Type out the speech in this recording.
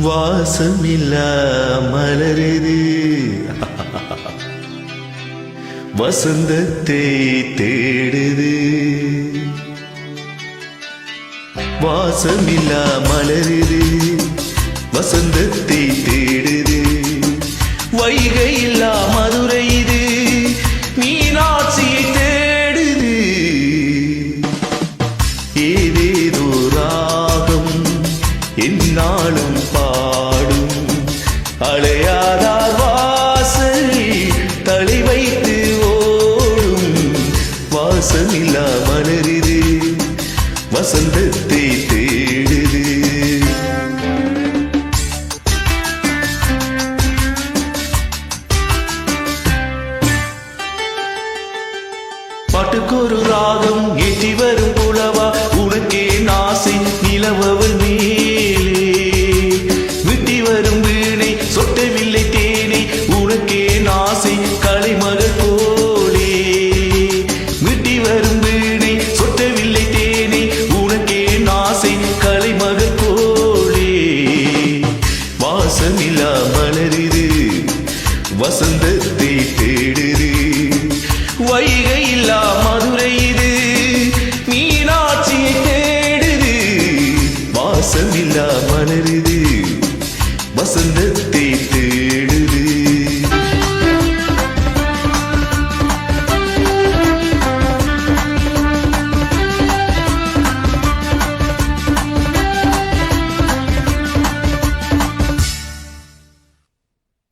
வாசமில்லா மலருது வசந்தத்தை தேடுது. வாசமில்லா மலருது வசந்தத்தை தேடுது. வைகை இல்லா மதுரை இது மீனாட்சியை தேடுது. ஏதேதோ ராகம் என்னாலும் பாடும் அலையாதார் வாசல் தலை வைத்து ஓடும். வாசமில்லா மலருது வசந்தத்தை தேடுது. பாட்டுக்கொரு ராகம் ஏற்றி